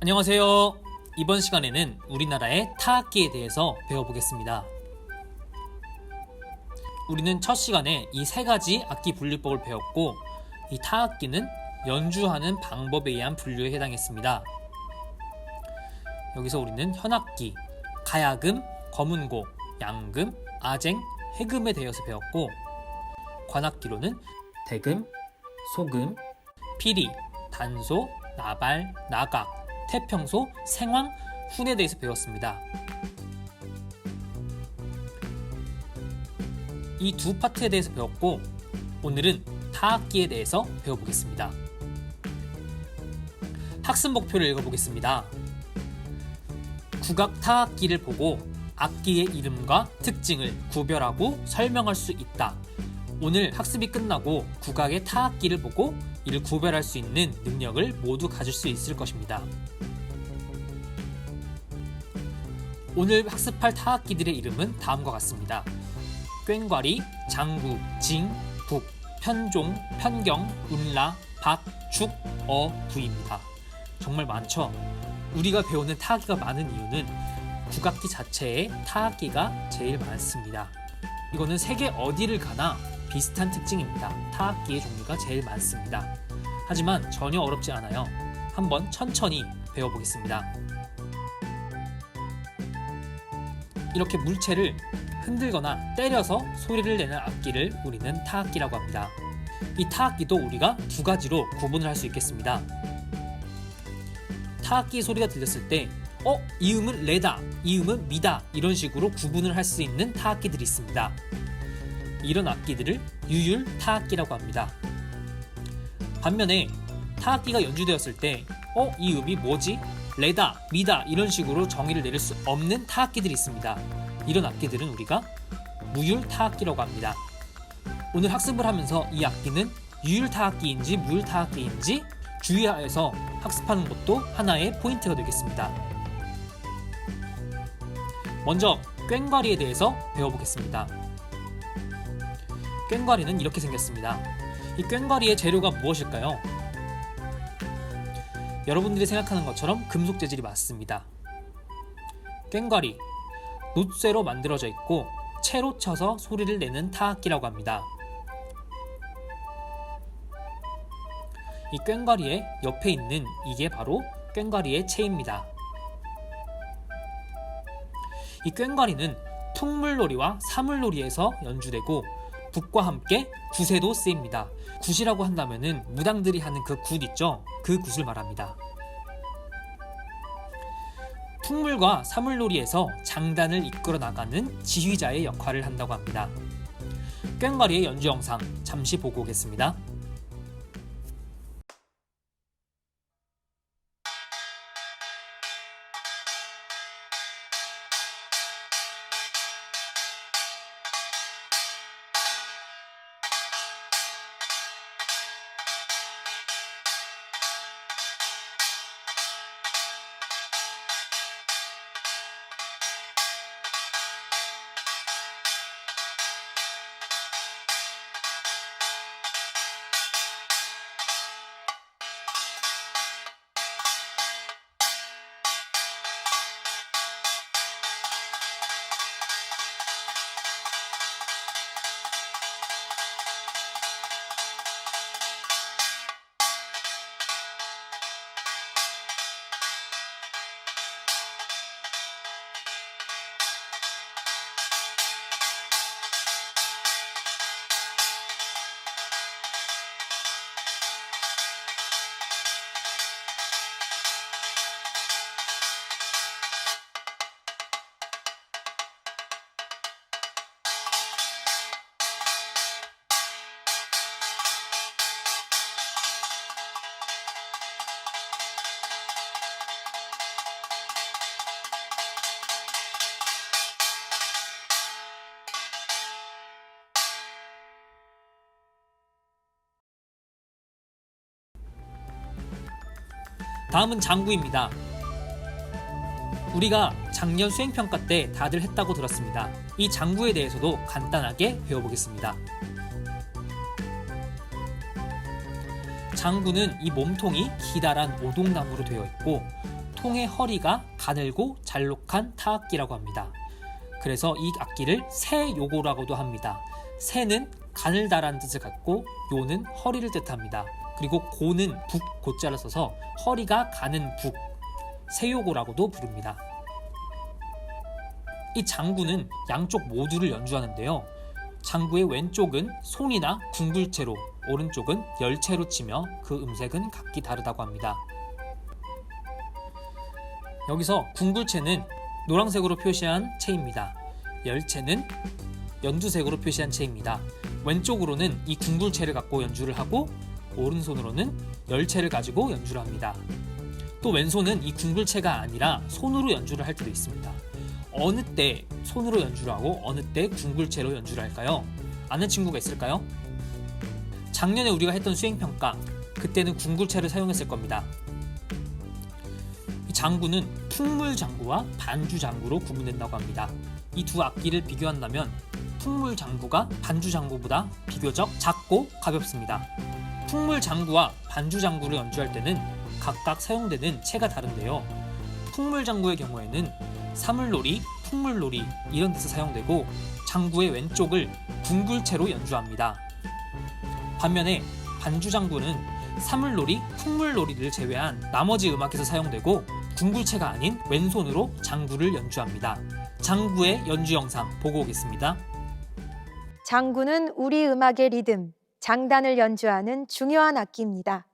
안녕하세요. 이번 시간에는 우리나라의 타악기에 대해서 배워보겠습니다. 우리는 첫 시간에 이 세 가지 악기 분류법을 배웠고, 이 타악기는 연주하는 방법에 의한 분류에 해당했습니다. 여기서 우리는 현악기, 가야금, 거문고, 양금, 아쟁, 해금에 대해서 배웠고, 관악기로는 대금, 소금, 피리, 단소, 나발, 나각, 태평소, 생황, 훈에 대해서 배웠습니다. 이 두 파트에 대해서 배웠고, 오늘은 타악기에 대해서 배워보겠습니다. 학습 목표를 읽어보겠습니다. 국악 타악기를 보고 악기의 이름과 특징을 구별하고 설명할 수 있다. 오늘 학습이 끝나고 국악의 타악기를 보고 이를 구별할 수 있는 능력을 모두 가질 수 있을 것입니다. 오늘 학습할 타악기들의 이름은 다음과 같습니다. 꽹과리, 장구, 징, 북, 편종, 편경, 운라, 박, 죽, 부입니다. 정말 많죠? 우리가 배우는 타악기가 많은 이유는 국악기 자체에 타악기가 제일 많습니다. 이거는 세계 어디를 가나 비슷한 특징입니다. 타악기의 종류가 제일 많습니다. 하지만 전혀 어렵지 않아요. 한번 천천히 배워보겠습니다. 이렇게 물체를 흔들거나 때려서 소리를 내는 악기를 우리는 타악기라고 합니다. 이 타악기도 우리가 두 가지로 구분을 할 수 있겠습니다. 타악기 소리가 들렸을 때 이 음은 레다, 이 음은 미다, 이런 식으로 구분을 할 수 있는 타악기들이 있습니다. 이런 악기들을 유율 타악기라고 합니다. 반면에 타악기가 연주되었을 때 이 음이 뭐지? 레다, 미다, 이런 식으로 정의를 내릴 수 없는 타악기들이 있습니다. 이런 악기들은 우리가 무율 타악기라고 합니다. 오늘 학습을 하면서 이 악기는 유율 타악기인지 무율 타악기인지 주의하여서 학습하는 것도 하나의 포인트가 되겠습니다. 먼저 꽹과리에 대해서 배워보겠습니다. 꽹과리는 이렇게 생겼습니다. 이 꽹과리의 재료가 무엇일까요? 여러분들이 생각하는 것처럼 금속 재질이 맞습니다. 꽹과리, 놋쇠로 만들어져 있고 채로 쳐서 소리를 내는 타악기라고 합니다. 이 꽹과리의 옆에 있는 이게 바로 꽹과리의 채입니다. 이 꽹과리는 퉁물놀이와 사물놀이에서 연주되고 붓과 함께 굿에도 쓰입니다. 굿이라고 한다면은 무당들이 하는 그 굿 있죠? 그 굿을 말합니다. 퉁물과 사물놀이에서 장단을 이끌어 나가는 지휘자의 역할을 한다고 합니다. 꽹과리의 연주 영상 잠시 보고 오겠습니다. 다음은 장구입니다. 우리가 작년 수행평가 때 다들 했다고 들었습니다. 이 장구에 대해서도 간단하게 배워보겠습니다. 장구는 이 몸통이 기다란 오동나무로 되어 있고 통의 허리가 가늘고 잘록한 타악기라고 합니다. 그래서 이 악기를 새요고라고도 합니다. 새는 가늘다란 뜻을 갖고 요는 허리를 뜻합니다. 그리고 고는 북 고자를 써서 허리가 가는 북, 새요고라고도 부릅니다. 이 장구는 양쪽 모두를 연주하는데요. 장구의 왼쪽은 손이나 궁굴채로, 오른쪽은 열채로 치며 그 음색은 각기 다르다고 합니다. 여기서 궁굴채는 노란색으로 표시한 채입니다. 열채는 연두색으로 표시한 채입니다. 왼쪽으로는 이 궁굴채를 갖고 연주를 하고 오른손으로는 열채를 가지고 연주를 합니다. 또 왼손은 이 궁굴채가 아니라 손으로 연주를 할 때도 있습니다. 어느 때 손으로 연주를 하고 어느 때 궁굴채로 연주를 할까요? 아는 친구가 있을까요? 작년에 우리가 했던 수행평가, 그때는 궁굴채를 사용했을 겁니다. 이 장구는 풍물장구와 반주장구로 구분된다고 합니다. 이 두 악기를 비교한다면 풍물장구가 반주장구보다 비교적 작고 가볍습니다. 풍물장구와 반주장구를 연주할 때는 각각 사용되는 채가 다른데요. 풍물장구의 경우에는 사물놀이, 풍물놀이 이런 데서 사용되고 장구의 왼쪽을 궁굴채로 연주합니다. 반면에 반주장구는 사물놀이, 풍물놀이를 제외한 나머지 음악에서 사용되고 궁굴채가 아닌 왼손으로 장구를 연주합니다. 장구의 연주 영상 보고 오겠습니다. 장구는 우리 음악의 리듬, 장단을 연주하는 중요한 악기입니다.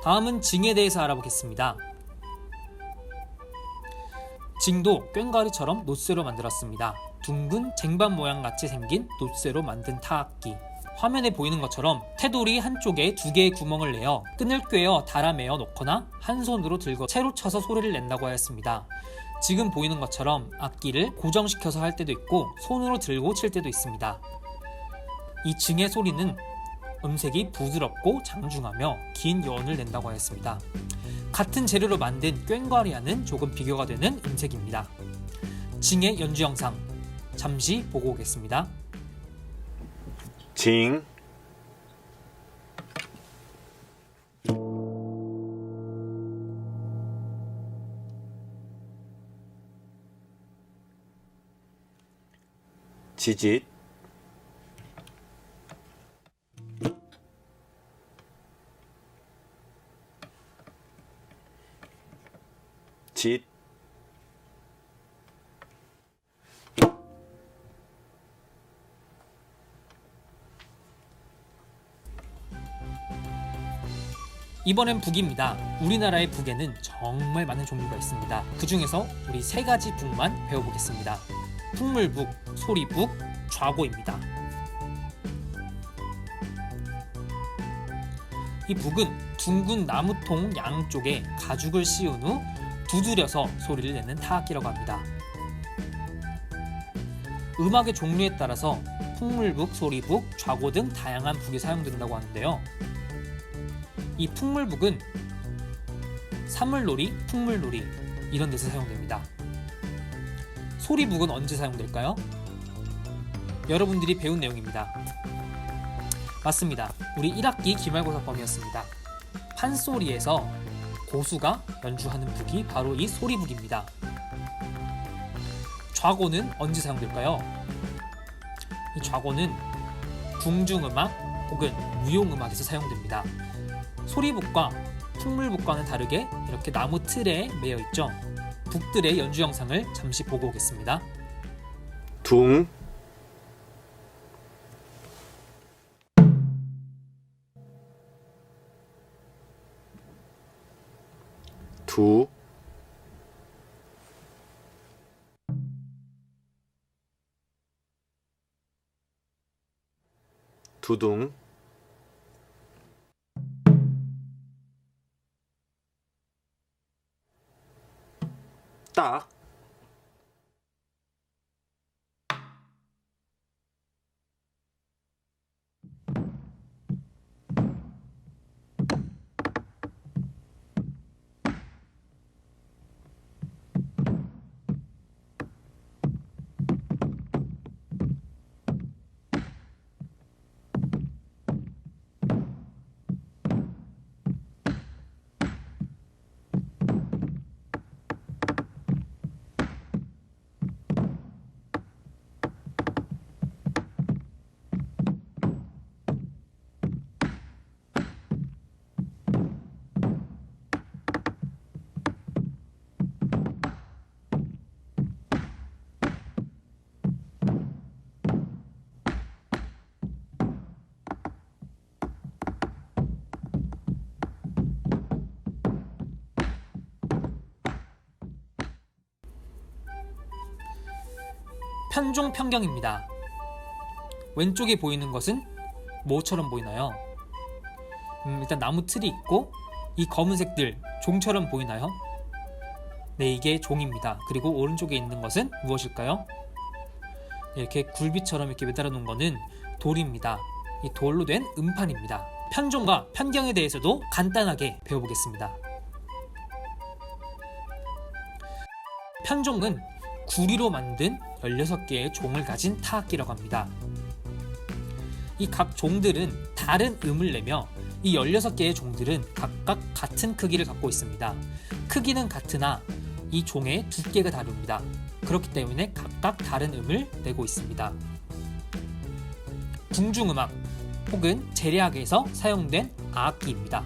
다음은 징에 대해서 알아보겠습니다. 징도 꽹과리처럼 놋쇠로 만들었습니다. 둥근 쟁반 모양같이 생긴 놋쇠로 만든 타악기. 화면에 보이는 것처럼 테돌이 한쪽에 2개의 구멍을 내어 끈을 꿰어 달아매어 놓거나 한 손으로 들고 채로 쳐서 소리를 낸다고 하였습니다. 지금 보이는 것처럼 악기를 고정시켜서 할 때도 있고 손으로 들고 칠 때도 있습니다. 이 징의 소리는 음색이 부드럽고 장중하며 긴 여운을 낸다고 하였습니다. 같은 재료로 만든 꽹과리와는 조금 비교가 되는 음색입니다. 징의 연주 영상 잠시 보고 오겠습니다. 징 지짓 짓 이번엔 북입니다. 우리나라의 북에는 정말 많은 종류가 있습니다. 그 중에서 우리 3가지 북만 배워보겠습니다. 풍물북, 소리북, 좌고입니다. 이 북은 둥근 나무통 양쪽에 가죽을 씌운 후 두드려서 소리를 내는 타악기라고 합니다. 음악의 종류에 따라서 풍물북, 소리북, 좌고 등 다양한 북이 사용된다고 하는데요. 이 풍물북은 사물놀이, 풍물놀이 이런 데서 사용됩니다. 소리북은 언제 사용될까요? 여러분들이 배운 내용입니다. 맞습니다. 우리 1학기 기말고사 범위였습니다. 판소리에서 고수가 연주하는 북이 바로 이 소리북입니다. 좌고는 언제 사용될까요? 이 좌고는 궁중음악 혹은 무용음악에서 사용됩니다. 소리북과 풍물북과는 다르게 이렇게 나무 틀에 매여 있죠. 북들의 연주 영상을 잠시 보고 오겠습니다. 둥, 두, 두둥, 딱, 편종 편경입니다. 왼쪽에 보이는 것은 뭐처럼 보이나요? 일단 나무 틀이 있고 이 검은색들 종처럼 보이나요? 네, 이게 종입니다. 그리고 오른쪽에 있는 것은 무엇일까요? 이렇게 굴비처럼 이렇게 매달아 놓은 것은 돌입니다. 이 돌로 된 음판입니다. 편종과 편경에 대해서도 간단하게 배워보겠습니다. 편종은 구리로 만든 16개의 종을 가진 타악기라고 합니다. 이 각 종들은 다른 음을 내며 이 16개의 종들은 각각 같은 크기를 갖고 있습니다. 크기는 같으나 이 종의 두께가 다릅니다. 그렇기 때문에 각각 다른 음을 내고 있습니다. 궁중음악 혹은 재래악에서 사용된 악기입니다.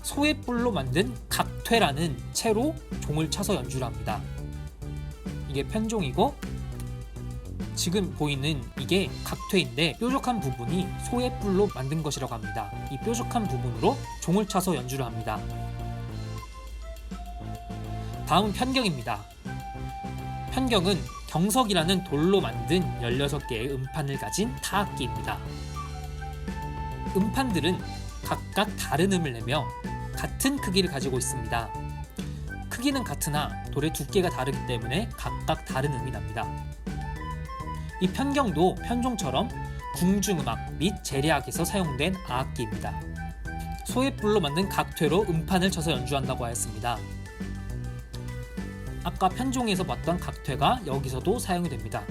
소의 뿔로 만든 각퇴라는 채로 종을 쳐서 연주를 합니다. 이게 편종이고 지금 보이는 이게 각퇴인데 뾰족한 부분이 소의 뿔로 만든 것이라고 합니다. 이 뾰족한 부분으로 종을 쳐서 연주를 합니다. 다음은 편경입니다. 편경은 경석이라는 돌로 만든 16개의 음판을 가진 타악기입니다. 음판들은 각각 다른 음을 내며 같은 크기를 가지고 있습니다. 크기는 같으나 돌의 두께가 다르기 때문에 각각 다른 음이 납니다. 이 편경도 편종처럼 궁중음악 및 재래악에서 사용된 악기입니다. 소의 뿔로 만든 각퇴로 음판을 쳐서 연주한다고 하였습니다. 아까 편종에서 봤던 각퇴가 여기서도 사용이 됩니다.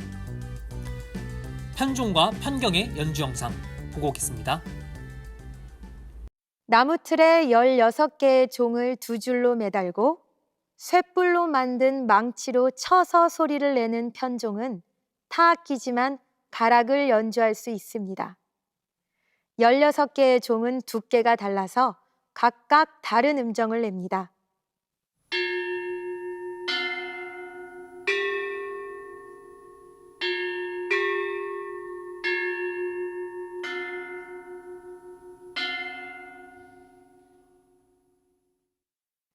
편종과 편경의 연주 영상 보고 오겠습니다. 나무틀에 16개의 종을 두 줄로 매달고 쇠뿔로 만든 망치로 쳐서 소리를 내는 편종은 타악기지만 가락을 연주할 수 있습니다. 16개의 종은 두께가 달라서 각각 다른 음정을 냅니다.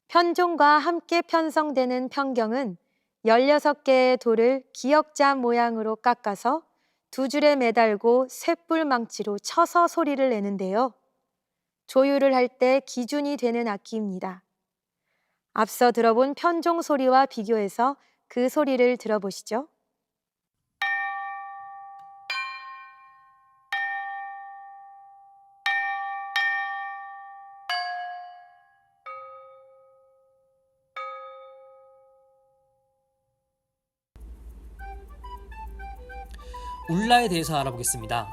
편종과 함께 편성되는 편경은 16개의 돌을 기역자 모양으로 깎아서 두 줄에 매달고 쇠뿔 망치로 쳐서 소리를 내는데요. 조율을 할 때 기준이 되는 악기입니다. 앞서 들어본 편종 소리와 비교해서 그 소리를 들어보시죠. 울라에 대해서 알아보겠습니다.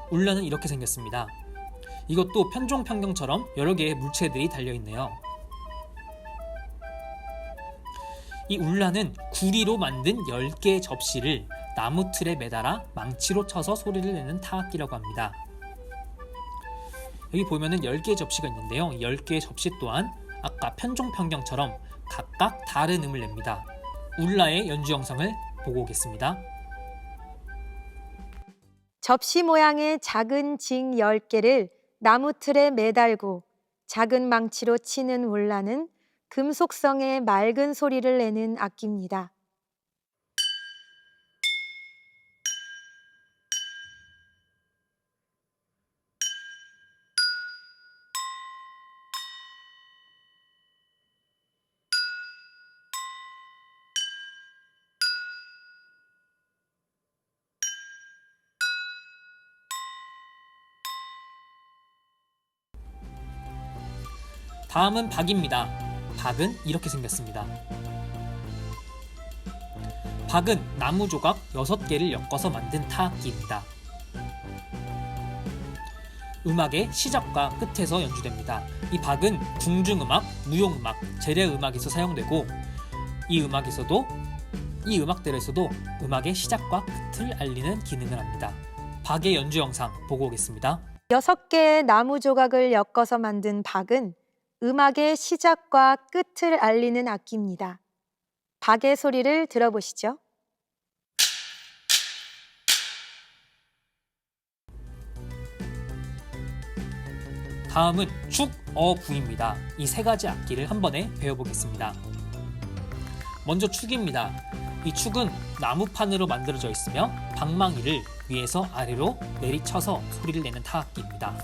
울라는 이렇게 생겼습니다. 이것도 편종 편경처럼 여러 개의 물체들이 달려있네요. 이 울라는 구리로 만든 10개의 접시를 나무 틀에 매달아 망치로 쳐서 소리를 내는 타악기라고 합니다. 여기 보면은 10개의 접시가 있는데요. 10개의 접시 또한 아까 편종 편경처럼 각각 다른 음을 냅니다. 울라의 연주 영상을 보고 오겠습니다. 접시 모양의 작은 징 10개를 나무 틀에 매달고 작은 망치로 치는 울라는 금속성의 맑은 소리를 내는 악기입니다. 다음은 박입니다. 박은 이렇게 생겼습니다. 박은 나무 조각 6개를 엮어서 만든 타악기입니다. 음악의 시작과 끝에서 연주됩니다. 이 박은 궁중음악, 무용음악, 재래음악에서 사용되고 이 음악들에서도 음악의 시작과 끝을 알리는 기능을 합니다. 박의 연주 영상 보고 오겠습니다. 6개의 나무 조각을 엮어서 만든 박은 음악의 시작과 끝을 알리는 악기입니다. 박의 소리를 들어보시죠. 다음은 축, 어, 부입니다. 이 세 가지 악기를 한 번에 배워보겠습니다. 먼저 축입니다. 이 축은 나무판으로 만들어져 있으며 방망이를 위에서 아래로 내리쳐서 소리를 내는 타악기입니다.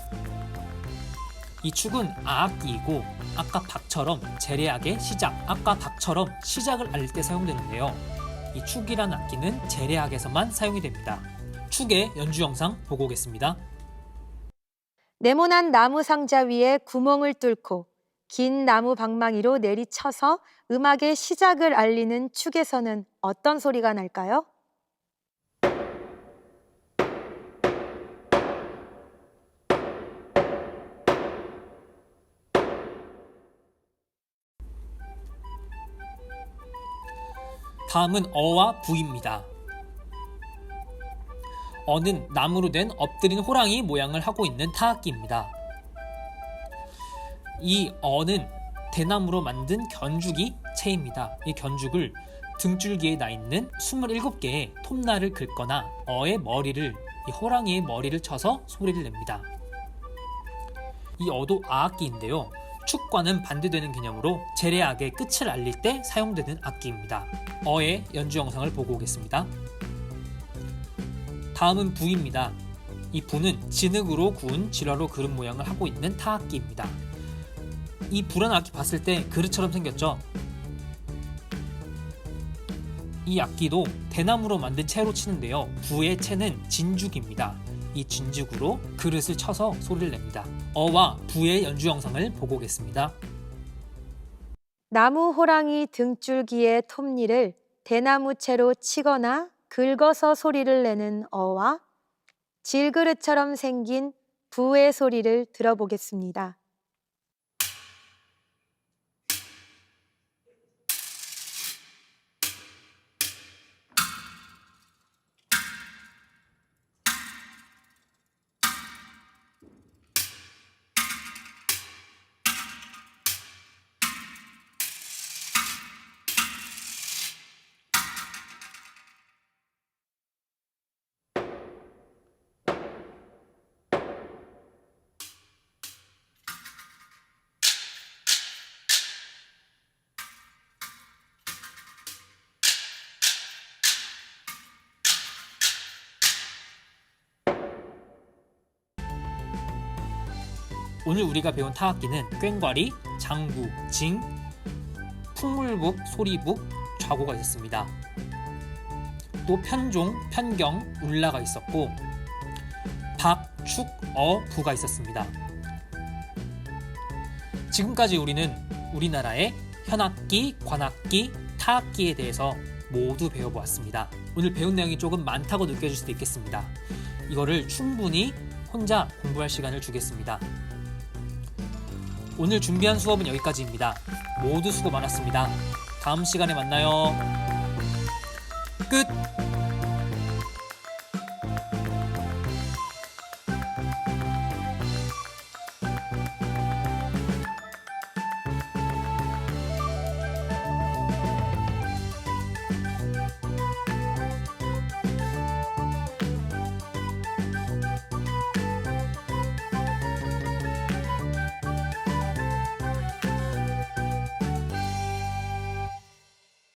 이 축은 아악기이고 아까 박처럼 재래악의 시작, 아까 박처럼 시작을 알릴 때 사용되는데요. 이 축이란 악기는 재래악에서만 사용이 됩니다. 축의 연주 영상 보고 오겠습니다. 네모난 나무 상자 위에 구멍을 뚫고 긴 나무 방망이로 내리쳐서 음악의 시작을 알리는 축에서는 어떤 소리가 날까요? 다음은 어와 부입니다. 어는 나무로 된 엎드린 호랑이 모양을 하고 있는 타악기입니다. 이 어는 대나무로 만든 견죽이 채입니다. 이 견죽을 등줄기에 나 있는 27개의 톱날을 긁거나 어의 머리를, 이 호랑이의 머리를 쳐서 소리를 냅니다. 이 어도 아악기인데요. 축과는 반대되는 개념으로 재래악의 끝을 알릴 때 사용되는 악기입니다. 어의 연주 영상을 보고 오겠습니다. 다음은 부입니다. 이 부는 진흙으로 구운 지라로 그릇 모양을 하고 있는 타악기입니다. 이 부란 악기 봤을 때 그릇처럼 생겼죠? 이 악기도 대나무로 만든 채로 치는데요. 부의 채는 진죽입니다. 이 진죽으로 그릇을 쳐서 소리를 냅니다. 어와 부의 연주 영상을 보고 오겠습니다. 나무 호랑이 등줄기의 톱니를 대나무채로 치거나 긁어서 소리를 내는 어와 질그릇처럼 생긴 부의 소리를 들어보겠습니다. 오늘 우리가 배운 타악기는 꽹과리, 장구, 징, 풍물북, 소리북, 좌고가 있었습니다. 또 편종, 편경, 울라가 있었고 박, 축, 어, 부가 있었습니다. 지금까지 우리는 우리나라의 현악기, 관악기, 타악기에 대해서 모두 배워보았습니다. 오늘 배운 내용이 조금 많다고 느껴질 수도 있겠습니다. 이거를 충분히 혼자 공부할 시간을 주겠습니다. 오늘 준비한 수업은 여기까지입니다. 모두 수고 많았습니다. 다음 시간에 만나요. 끝!